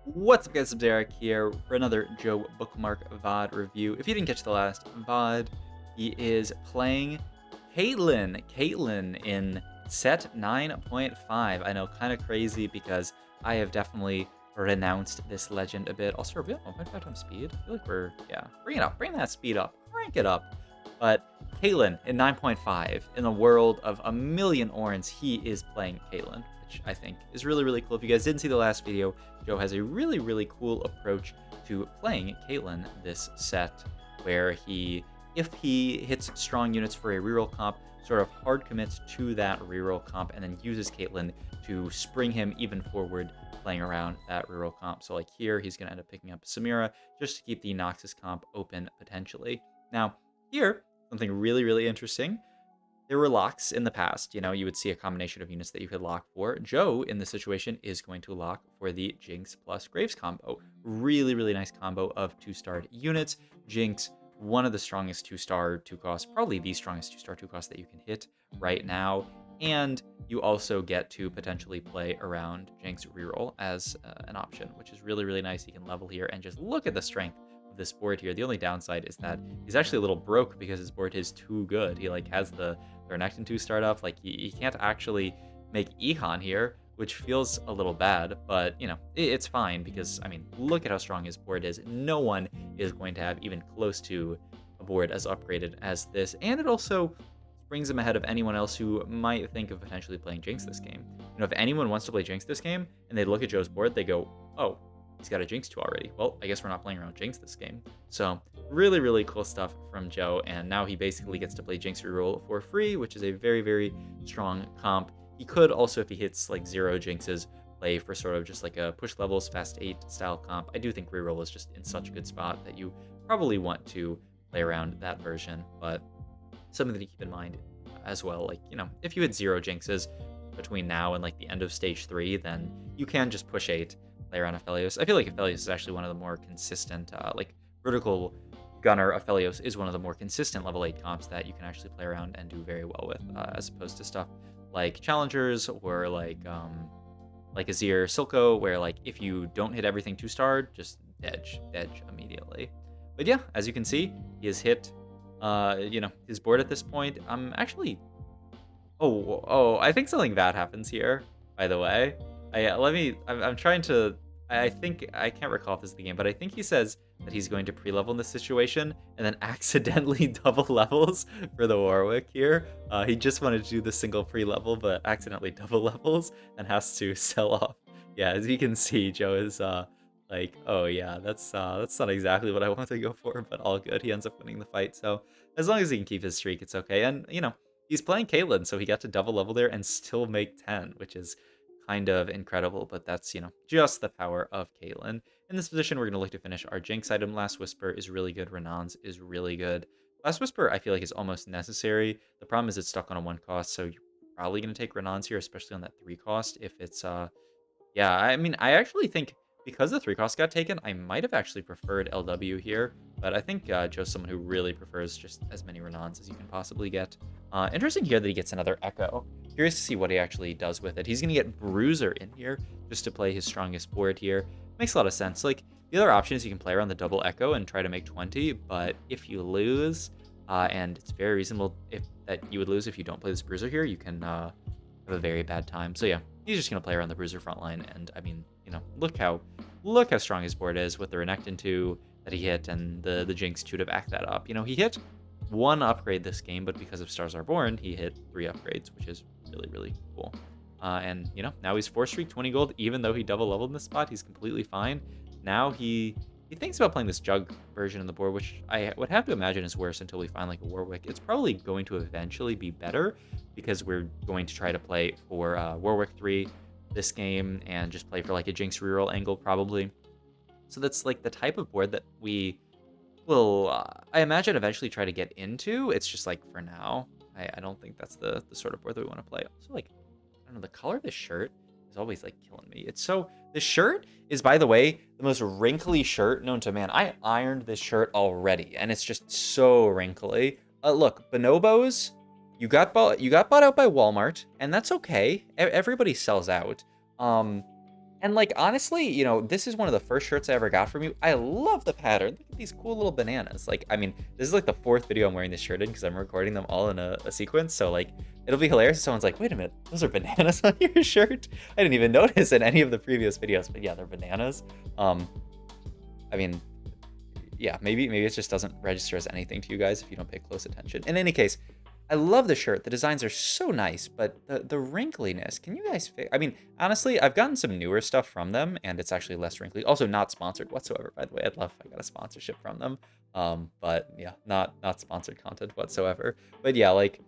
What's up, guys? It's Derek here for another Joe Bookmark VOD review. If you didn't catch the last VOD, he is playing Caitlyn in set 9.5. I know, kind of crazy because I have definitely renounced this legend a bit. Also, we have 1.5 times speed. I feel like bring it up, bring that speed up, crank it up. But Caitlyn in 9.5, in the world of a million Orns, he is playing Caitlyn, which I think is really, really cool. If you guys didn't see the last video, Joe has a really, really cool approach to playing Caitlyn this set, where if he hits strong units for a reroll comp, sort of hard commits to that reroll comp, and then uses Caitlyn to spring him even forward, playing around that reroll comp. So like here, he's going to end up picking up Samira just to keep the Noxus comp open potentially. Now, here, something really, really interesting. There were locks in the past. You would see a combination of units that you could lock for. Joe, in this situation, is going to lock for the Jinx plus Graves combo. Really, really nice combo of 2-starred units. Jinx, one of the strongest 2-star 2-cost, probably the strongest 2-star 2-cost that you can hit right now. And you also get to potentially play around Jinx reroll as an option, which is really, really nice. You can level here and just look at the strength of this board here. The only downside is that he's actually a little broke because his board is too good. He has the Renekton 2 startup. He can't actually make Econ here, which feels a little bad, but it's fine because look at how strong his board is. No one is going to have even close to a board as upgraded as this, and it also brings him ahead of anyone else who might think of potentially playing Jinx this game. If anyone wants to play Jinx this game and they look at Joe's board, they go, oh, he's got a Jinx 2 already. Well, I guess we're not playing around Jinx this game. So really, really cool stuff from Joe. And now he basically gets to play Jinx reroll for free, which is a very, very strong comp. He could also, if he hits 0 Jinxes, play for sort of just a push levels, fast 8 style comp. I do think reroll is just in such a good spot that you probably want to play around that version. But something to keep in mind as well, if you hit 0 Jinxes between now and the end of stage 3, then you can just push 8, play around Aphelios. I feel like Aphelios is actually one of the more consistent, vertical gunner Aphelios is one of the more consistent level 8 comps that you can actually play around and do very well with, as opposed to stuff like Challengers or Azir Silco, where if you don't hit everything 2-starred, just edge immediately. But yeah, as you can see, he has hit his board at this point. I'm actually I think something bad happens here, by the way. I'm trying to, I think, I can't recall if this is the game, but I think he says that he's going to pre-level in this situation and then accidentally double levels for the Warwick here. He just wanted to do the single pre-level, but accidentally double levels and has to sell off. Yeah, as you can see, Joe is oh yeah, that's not exactly what I want to go for, but all good. He ends up winning the fight, so as long as he can keep his streak, it's okay. And he's playing Caitlyn, so he got to double level there and still make 10, which is kind of incredible, but that's, just the power of Caitlyn. In this position, we're going to look to finish our Jinx item. Last Whisper is really good. Renan's is really good. Last Whisper, I feel like, is almost necessary. The problem is it's stuck on a 1 cost, so you're probably going to take Renan's here, especially on that 3 cost. If it's, yeah, I actually think because the 3 cost got taken, I might have actually preferred LW here, but I think Joe's someone who really prefers just as many Renans as you can possibly get. Interesting here that he gets another Echo. Curious to see what he actually does with it. He's going to get Bruiser in here just to play his strongest board here. Makes a lot of sense. The other option is you can play around the double Echo and try to make 20, but if you lose, and it's very reasonable that you would lose if you don't play this Bruiser here, you can have a very bad time. So yeah, he's just going to play around the Bruiser front line, and look how strong his board is with the Renekton 2 that he hit and the Jinx 2 to back that up. He hit 1 upgrade this game, but because of Stars Are Born, he hit 3 upgrades, which is really, really cool. And now he's 4 streak 20 gold. Even though he double leveled in this spot, he's completely fine. Now he thinks about playing this Jug version of the board, which I would have to imagine is worse until we find a Warwick. It's probably going to eventually be better because we're going to try to play for Warwick 3 this game and just play for a Jinx reroll angle probably. So that's the type of board that we will, I imagine, eventually try to get into. It's just for now, I don't think that's the sort of board that we want to play. Also, I don't know, the color of this shirt is always killing me. It's so, this shirt is, by the way, the most wrinkly shirt known to man. I ironed this shirt already and it's just so wrinkly. Look, bonobos, you got bought out by Walmart, and that's okay. Everybody sells out. And like honestly, you know, this is one of the first shirts I ever got from you. I love the pattern. Look at these cool little bananas. Like, I mean, this is like the 4th video I'm wearing this shirt in because I'm recording them all in a sequence. So like, it'll be hilarious if someone's like, wait a minute, those are bananas on your shirt. I didn't even notice in any of the previous videos, but yeah, they're bananas. I mean, yeah, maybe it just doesn't register as anything to you guys if you don't pay close attention. In any case, I love the shirt. The designs are so nice, but the wrinkliness, can you guys I mean, honestly, I've gotten some newer stuff from them, and it's actually less wrinkly. Also, not sponsored whatsoever, by the way. I'd love if I got a sponsorship from them. But yeah, not sponsored content whatsoever. But yeah, like,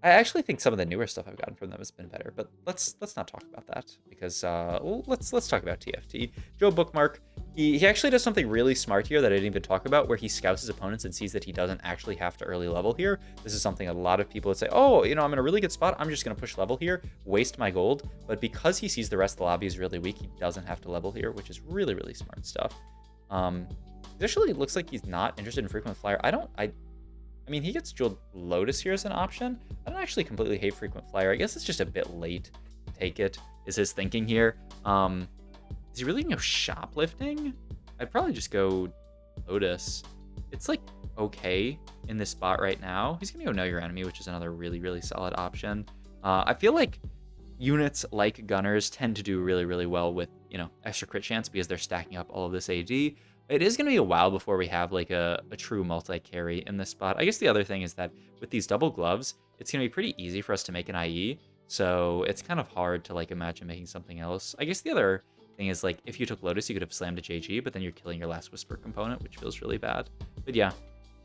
I actually think some of the newer stuff I've gotten from them has been better, but let's not talk about that because well, let's talk about TFT. Joe Bookmark, he actually does something really smart here that I didn't even talk about, where he scouts his opponents and sees that he doesn't actually have to early level here. This is something a lot of people would say, oh, you know, I'm in a really good spot, I'm just going to push level here, waste my gold. But because he sees the rest of the lobby is really weak, he doesn't have to level here, which is really, really smart stuff. Additionally, it looks like he's not interested in frequent flyer. I mean, he gets Jeweled Lotus here as an option. I don't actually completely hate frequent flyer. I guess it's just a bit late to take it, is his thinking here. Is he really gonna go shoplifting? I'd probably just go Lotus. It's like okay in this spot right now. He's gonna go Know Your Enemy, which is another really, really solid option. I feel like units like Gunners tend to do really, really well with, you know, extra crit chance because they're stacking up all of this AD. It is going to be a while before we have like a true multi-carry in this spot. I guess the other thing is that with these double gloves, it's going to be pretty easy for us to make an IE. So it's kind of hard to like imagine making something else. I guess the other thing is like if you took Lotus, you could have slammed a JG, but then you're killing your last Whisper component, which feels really bad. But yeah,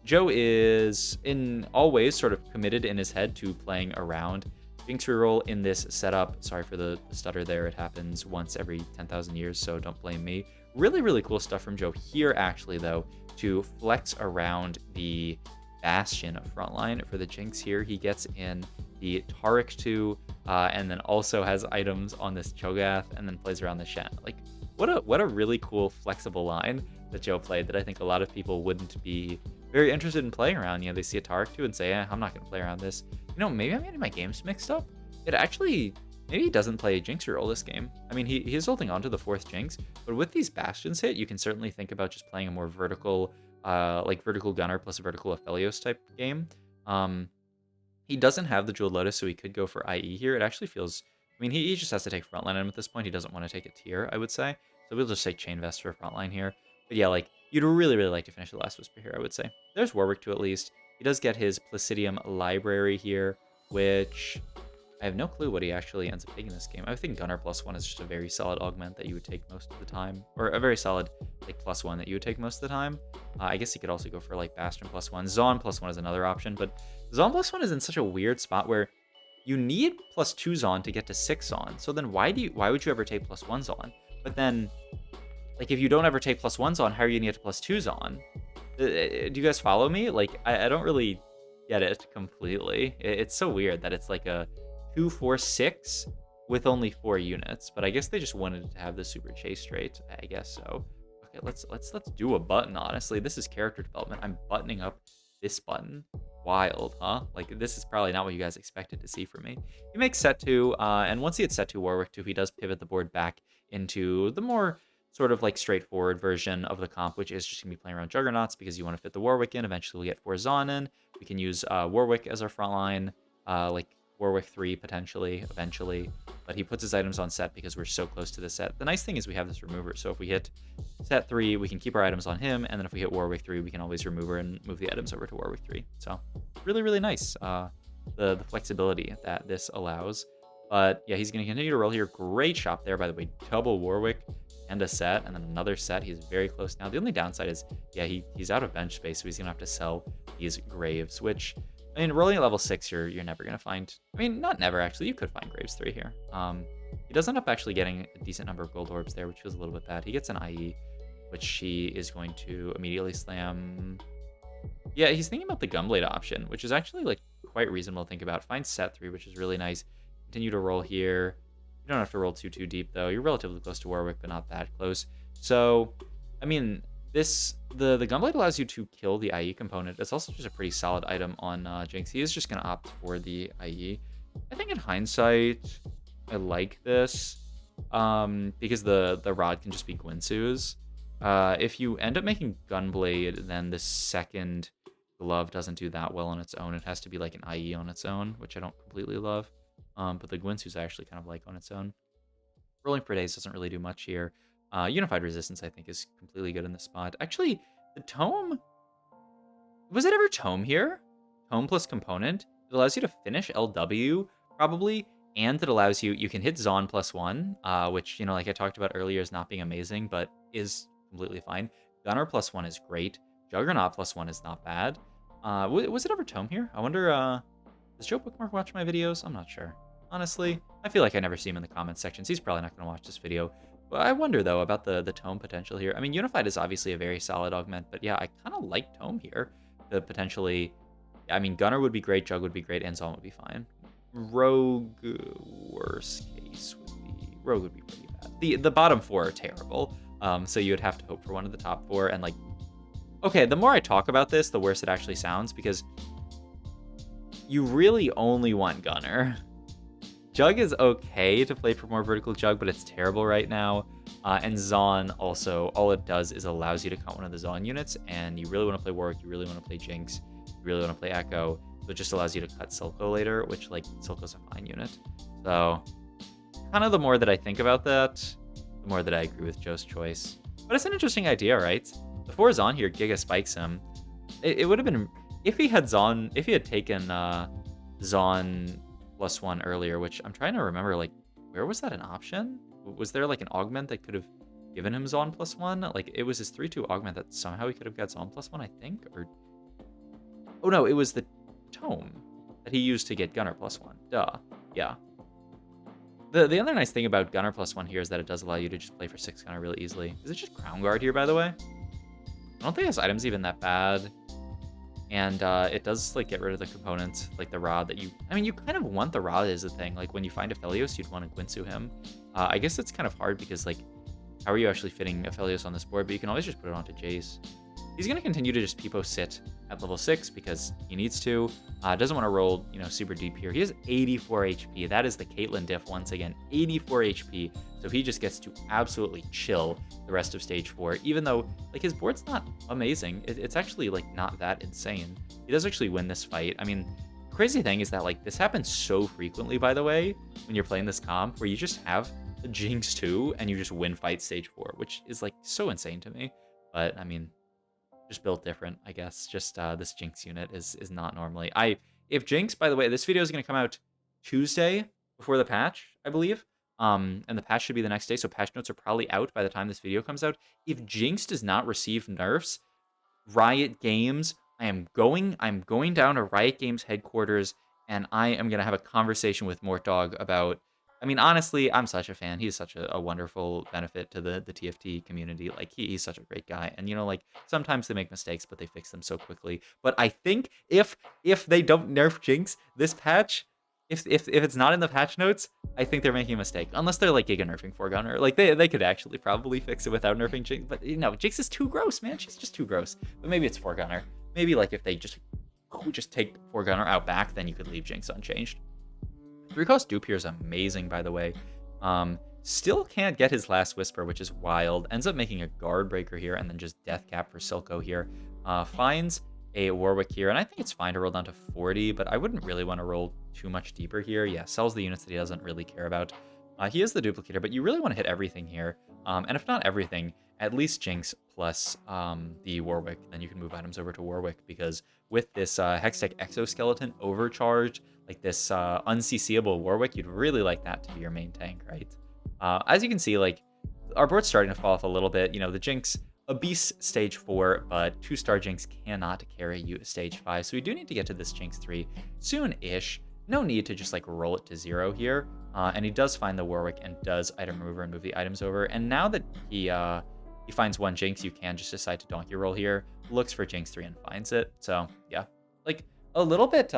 Joe is in all ways sort of committed in his head to playing around Jinx reroll in this setup. Sorry for the stutter there. It happens once every 10,000 years, so don't blame me. Really, really cool stuff from Joe here, actually, though, to flex around the Bastion frontline for the Jinx here. He gets in the Taric 2, and then also has items on this Cho'Gath, and then plays around the Shen. Like, what a really cool, flexible line that Joe played that I think a lot of people wouldn't be very interested in playing around. You know, they see a Taric 2 and say, I'm not going to play around this. You know, maybe I'm getting my games mixed up. It actually, maybe he doesn't play Jinx reroll this game. I mean, he is holding on to the 4th Jinx, but with these Bastions hit, you can certainly think about just playing a more vertical, like vertical Gunner plus vertical Aphelios type game. He doesn't have the Jeweled Lotus, so he could go for IE here. It actually feels, I mean, he just has to take frontline item at this point. He doesn't want to take a tier, I would say. So we'll just take Chain Vest for frontline here. But yeah, like, you'd really, really like to finish the last Whisper here, I would say. There's Warwick 2 at least. He does get his Placidium Library here, which I have no clue what he actually ends up taking this game. I think Gunner +1 is just a very solid augment that you would take most of the time, or a very solid like +1 that you would take most of the time. I guess he could also go for like Bastion +1. Zaun +1 is another option, but Zaun +1 is in such a weird spot where you need +2 Zaun to get to 6 Zaun. So then why would you ever take +1 Zaun? But then, like, if you don't ever take +1 Zaun, how are you gonna get to +2 Zaun? Do you guys follow me? Like, I don't really get it completely. It's so weird that it's like a 2, 4, 6 with only 4 units, but I guess they just wanted to have the super chase trait. I guess so. Okay, let's do a button. Honestly, this is character development. I'm buttoning up this button. Wild, huh? Like, this is probably not what you guys expected to see from me. He makes set 2, and once he hits set 2 Warwick 2, he does pivot the board back into the more sort of like straightforward version of the comp, which is just gonna be playing around Juggernauts because you want to fit the Warwick in. Eventually we'll get 4 Zaun in. We can use Warwick as our front line, like Warwick 3 potentially, eventually. But he puts his items on set because we're so close to the set. The nice thing is we have this remover, so if we hit set 3, we can keep our items on him, and then if we hit Warwick 3, we can always remove her and move the items over to Warwick 3. So really, really nice, the flexibility that this allows. But yeah, he's going to continue to roll here. Great shop there, by the way. Double Warwick and a set, and then another set. He's very close now. The only downside is, yeah, he's out of bench space, so he's gonna have to sell these Graves, which, I mean, rolling at level 6, you're never gonna find. I mean, not never, actually. You could find Graves 3 here. He does end up actually getting a decent number of gold orbs there, which feels a little bit bad. He gets an IE, which he is going to immediately slam. Yeah, he's thinking about the Gunblade option, which is actually, like, quite reasonable to think about. Find set 3, which is really nice. Continue to roll here. You don't have to roll too deep, though. You're relatively close to Warwick, but not that close. So, I mean, the Gunblade allows you to kill the IE component. It's also just a pretty solid item on Jinx. He is just going to opt for the IE. I think in hindsight, I like this. because the rod can just be Gwinsu's. If you end up making Gunblade, then the second glove doesn't do that well on its own. It has to be like an IE on its own, which I don't completely love. But the Gwinsu's I actually kind of like on its own. Rolling for days doesn't really do much here. Unified Resistance, I think, is completely good in this spot. Actually, the Tome... Was it ever Tome here? Tome plus Component? It allows you to finish LW, probably, and it allows you... You can hit Zon +1, which, you know, like I talked about earlier, is not being amazing, but is completely fine. Gunner +1 is great. Juggernaut +1 is not bad. Was it ever Tome here? I wonder, does Joe Bookmark watch my videos? I'm not sure. Honestly, I feel like I never see him in the comments sections. He's probably not going to watch this video. But I wonder, though, about the Tome potential here. I mean, Unified is obviously a very solid augment, but yeah, I kind of like Tome here to potentially... I mean, Gunner would be great, Jug would be great, and Zon would be fine. Rogue, worst case would be... Rogue would be pretty bad. The bottom four are terrible, so you would have to hope for one of the top four, and like... Okay, the more I talk about this, the worse it actually sounds, because you really only want Gunner. Jug is okay to play for more vertical Jug, but it's terrible right now. And Zon also, all it does is allows you to count one of the Zon units, and you really want to play Warwick, you really want to play Jinx, you really want to play Echo, so it just allows you to cut Silco later, which, like, Silco's a fine unit. So, kind of the more that I think about that, the more that I agree with Joe's choice. But it's an interesting idea, right? The 4 Zon here, Giga spikes him. It would have been, if he had Zon, if he had taken Zon +1 earlier, which I'm trying to remember, like, where was that an option? Was there, like, an augment that could have given him Zon +1? Like, it was his 3/2 augment that somehow he could have got Zon +1, I think? Or... Oh, no, it was the Tome that he used to get Gunner +1. Duh. Yeah. The other nice thing about Gunner +1 here is that it does allow you to just play for 6 Gunner really easily. Is it just Crown Guard here, by the way? I don't think his item's even that bad. And it does, like, get rid of the component, like the rod that you... I mean, you kind of want the rod is the thing. Like, when you find Aphelios, you'd want to Gwinsu him. I guess it's kind of hard because, like, how are you actually fitting Aphelios on this board? But you can always just put it onto Jace. He's going to continue to just Peepo sit at level 6 because he needs to. Doesn't want to roll, you know, super deep here. He has 84 HP. That is the Caitlyn diff once again. 84 HP. So he just gets to absolutely chill the rest of stage 4, even though, like, his board's not amazing. It's actually, like, not that insane. He does actually win this fight. I mean, the crazy thing is that, like, this happens so frequently, by the way, when you're playing this comp, where you just have a Jinx 2 and you just win fight stage 4, which is, like, so insane to me. But, I mean... just built different, I guess. Just this Jinx unit is not normally. If Jinx, by the way, this video is going to come out Tuesday before the patch, I believe. And the patch should be the next day, so patch notes are probably out by the time this video comes out. If Jinx does not receive nerfs, Riot Games, I'm going down to Riot Games headquarters, and I am going to have a conversation with Mortdog about... I mean, honestly, I'm such a fan. He's such a wonderful benefit to the TFT community. Like, he's such a great guy. And, you know, like, sometimes they make mistakes, but they fix them so quickly. But I think if they don't nerf Jinx this patch, if it's not in the patch notes, I think they're making a mistake. Unless they're, like, Giga nerfing 4-Gunner. Like, they could actually probably fix it without nerfing Jinx. But, you know, Jinx is too gross, man. She's just too gross. But maybe it's 4-Gunner. Maybe, like, if they just take 4-Gunner out back, then you could leave Jinx unchanged. 3-cost dupe here is amazing, by the way. Still can't get his last Whisper, which is wild. Ends up making a Guard Breaker here, and then just Death Cap for Silco here. Finds a Warwick here, and I think it's fine to roll down to 40, but I wouldn't really want to roll too much deeper here. Yeah, sells the units that he doesn't really care about. He is the duplicator, but you really want to hit everything here. And if not everything, at least Jinx plus the Warwick. Then you can move items over to Warwick, because with this Hextech Exoskeleton overcharged, like this unCCable Warwick, you'd really like that to be your main tank, right? As you can see, like, our board's starting to fall off a little bit. You know, the Jinx, a beast stage 4, but 2-star Jinx cannot carry you to stage 5. So we do need to get to this Jinx 3 soon-ish. No need to just, like, roll it to 0 here. And he does find the Warwick and does item remover and move the items over. And now that he finds one Jinx, you can just decide to donkey roll here. Looks for Jinx 3 and finds it. So, yeah. Like, a little bit,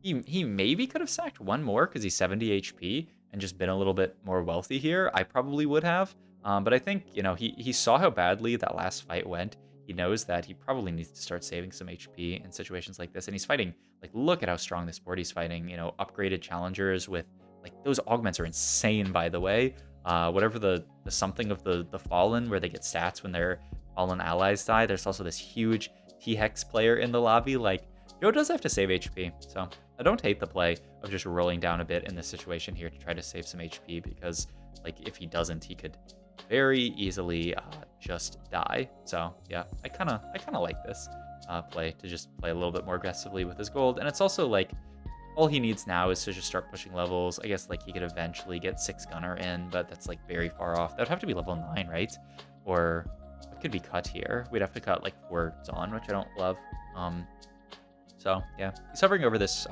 he maybe could have sacked one more because he's 70 HP and just been a little bit more wealthy here. I probably would have. But I think, you know, he saw how badly that last fight went. He knows that he probably needs to start saving some HP in situations like this. And he's fighting, like, look at how strong this board he's fighting. You know, upgraded challengers with, like, those augments are insane, by the way. whatever the something of the Fallen, where they get stats when their Fallen allies die. There's also this huge T-Hex player in the lobby. Like, Joe does have to save HP, so I don't hate the play of just rolling down a bit in this situation here to try to save some HP, because, like, if he doesn't, he could very easily just die. So yeah, I kind of like this play, to just play a little bit more aggressively with his gold. And it's also like, all he needs now is to just start pushing levels. I guess like he could eventually get 6 Gunner in, but that's like very far off. That would have to be level 9, right? Or it could be cut here. We'd have to cut like 4 Zon, which I don't love. So yeah, he's hovering over this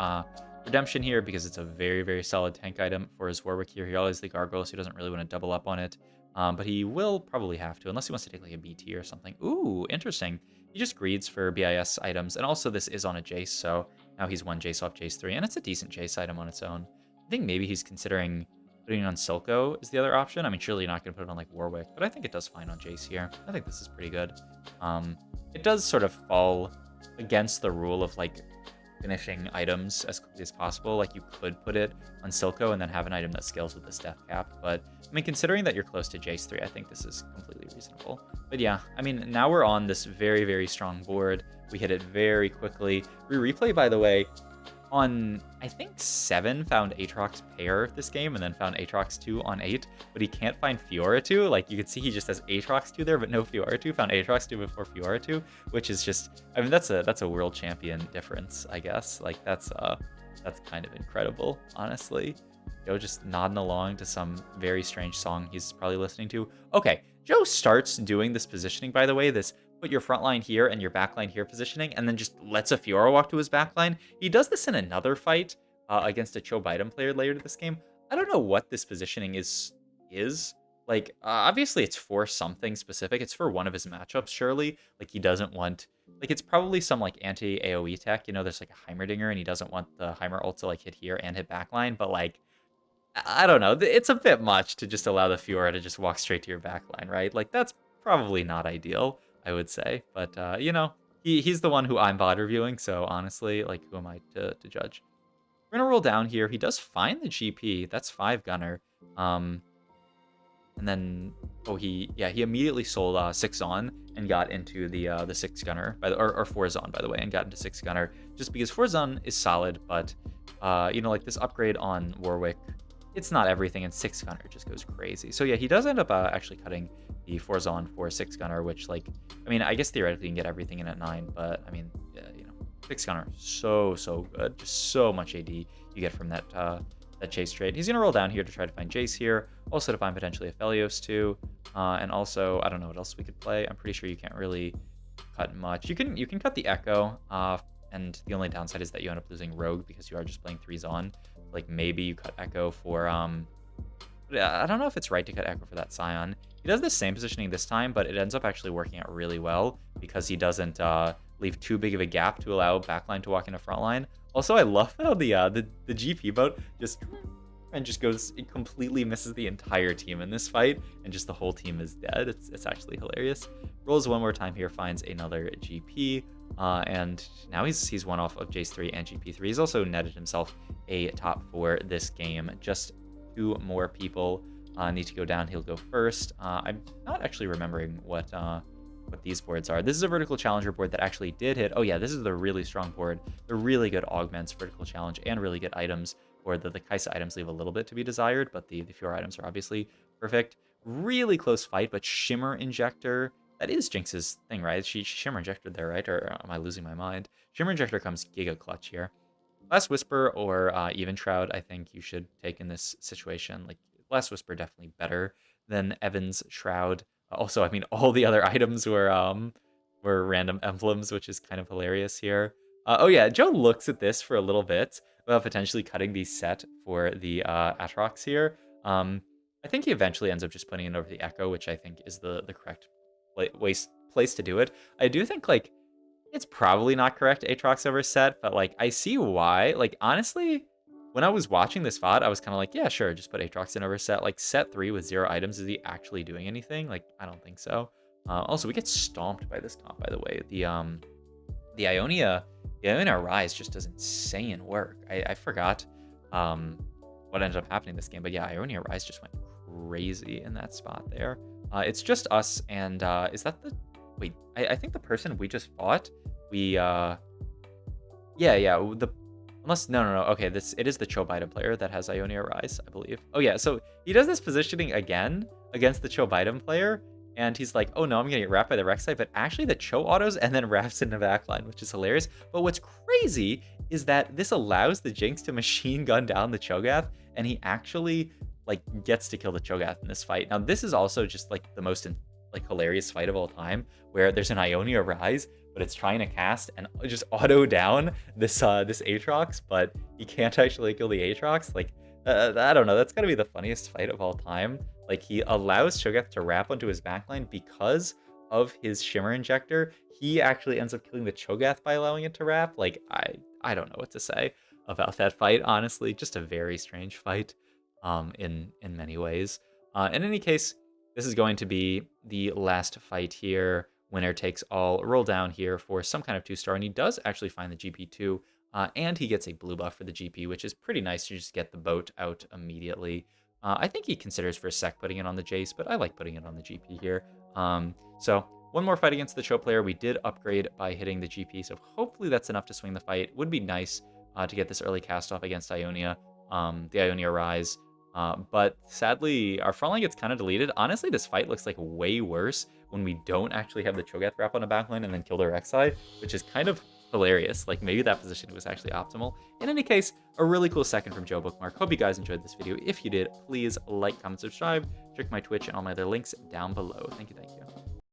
Redemption here because it's a very, very solid tank item for his Warwick here. He always the Gargoyle, so he doesn't really want to double up on it. But he will probably have to, unless he wants to take like a BT or something. Ooh, interesting. He just greeds for BIS items, and also this is on a Jace, so now he's 1 Jace off Jace 3, and it's a decent Jace item on its own. I think maybe he's considering putting it on Silco is the other option. I mean, surely you're not going to put it on like Warwick, but I think it does fine on Jace here. I think this is pretty good. It does sort of fall against the rule of like finishing items as quickly as possible. Like, you could put it on Silco and then have an item that scales with this death cap, but I mean, considering that you're close to Jace 3, I think this is completely reasonable. But yeah, I mean, now we're on this very, very strong board. We hit it very quickly. Replay, by the way, on, I think, 7 found Aatrox pair this game, and then found Aatrox 2 on 8, but he can't find Fiora 2. Like, you can see he just has Aatrox 2 there, but no Fiora 2. Found Aatrox 2 before Fiora 2, which is just, I mean, that's a world champion difference, I guess. Like, that's kind of incredible, honestly. Joe just nodding along to some very strange song he's probably listening to. Okay, Joe starts doing this positioning, by the way, this put your front line here and your back line here positioning, and then just lets a Fiora walk to his back line. He does this in another fight against a Cho Biden player later this game. I don't know what this positioning is. Like, obviously it's for something specific. It's for one of his matchups, surely. Like, he doesn't want, like, it's probably some like anti-AoE tech. You know, there's like a Heimerdinger, and he doesn't want the Heimer ult to like hit here and hit backline, but like, I don't know. It's a bit much to just allow the Fiora to just walk straight to your backline, right? Like, that's probably not ideal, I would say. But, you know, he's the one who I'm VOD reviewing, so honestly, like, who am I to judge? We're going to roll down here. He does find the GP. That's 5 Gunner. And then, oh, he immediately sold 6 on and got into the 6 Gunner, or 4 Zon, by the way, and got into 6 Gunner, just because 4 Zon is solid, but, you know, like, this upgrade on Warwick, it's not everything, and 6 Gunner just goes crazy. So yeah, he does end up actually cutting the 4 Zon for 6 Gunner, which, like, I mean, I guess theoretically you can get everything in at 9, but I mean, yeah, you know, 6 Gunner, so good, just so much AD you get from that Chase trade. He's gonna roll down here to try to find Jace here, also to find potentially a Felios too, and also I don't know what else we could play. I'm pretty sure you can't really cut much. You can cut the Echo, and the only downside is that you end up losing Rogue because you are just playing 3 Zon. Like, maybe you cut Echo for, I don't know if it's right to cut Echo for that Scion. He does the same positioning this time, but it ends up actually working out really well because he doesn't leave too big of a gap to allow backline to walk into frontline. Also, I love how the GP boat just goes, it completely misses the entire team in this fight, and just the whole team is dead. It's actually hilarious. Rolls one more time here, finds another GP. And now he's one off of Jace 3 and GP3. He's also netted himself a top 4 this game. Just 2 more people need to go down. He'll go first. I'm not actually remembering what these boards are. This is a vertical challenger board that actually did hit. Oh yeah, this is the really strong board. The really good augments, vertical challenge, and really good items. Or the Kaisa items leave a little bit to be desired, but the Fiora items are obviously perfect. Really close fight, but Shimmer Injector, that is Jinx's thing, right? She Shimmer Injected there, right? Or am I losing my mind? Shimmer Injector comes Giga Clutch here. Last Whisper or Even Shroud, I think you should take in this situation. Like, Last Whisper definitely better than Evan's Shroud. Also, I mean, all the other items were random emblems, which is kind of hilarious here. Oh yeah, Joe looks at this for a little bit about potentially cutting the set for the Aatrox here. I think he eventually ends up just putting it over the Echo, which I think is the correct place to do it. I do think, like, it's probably not correct Aatrox over set, but, like, I see why. Like, honestly, when I was watching this VOD, I was kind of like, yeah, sure, just put Aatrox in over set. Like, set 3 with 0 items, is he actually doing anything? Like, I don't think so. Also, we get stomped by this comp, by the way. The Ionia Rise just does insane work. I forgot what ended up happening this game, but yeah, Ionia Rise just went crazy in that spot there. It's just us and, is that the... Wait, I think the person we just fought, we, yeah, yeah, the... Unless, no, no, no, okay, it is the Chobita player that has Ionia Rise, I believe. Oh, yeah, so he does this positioning again against the Chobita player, and he's like, oh no, I'm gonna get wrapped by the Rek'Sai, but actually the Cho autos and then wraps in the backline, which is hilarious. But what's crazy is that this allows the Jinx to machine gun down the Cho'Gath, and he actually like gets to kill the Cho'Gath in this fight. Now this is also just like the most like hilarious fight of all time, where there's an Ionia Rise, but it's trying to cast and just auto down this this Aatrox, but he can't actually kill the Aatrox. Like, I don't know, that's gotta be the funniest fight of all time. Like, he allows Cho'Gath to wrap onto his backline because of his Shimmer Injector. He actually ends up killing the Cho'Gath by allowing it to wrap. Like, I don't know what to say about that fight, honestly. Just a very strange fight, in many ways. In any case, this is going to be the last fight here. Winner takes all. Roll down here for some kind of 2-star, and he does actually find the GP2, and he gets a blue buff for the GP, which is pretty nice to just get the boat out immediately. I think he considers for a sec putting it on the Jace, but I like putting it on the GP here. So one more fight against the Cho player. We did upgrade by hitting the GP, so hopefully that's enough to swing the fight. Would be nice to get this early cast off against Ionia, the Ionia Rise. But sadly, our front line gets kind of deleted. Honestly, this fight looks like way worse when we don't actually have the Cho'Gath wrap on a backline and then kill their Rek'Sai, which is kind of hilarious. Like, maybe that position was actually optimal. In any case, a really cool second from Joe Bookmark. Hope you guys enjoyed this video. If you did, please like, comment, subscribe. Check my Twitch and all my other links down below. Thank you, thank you.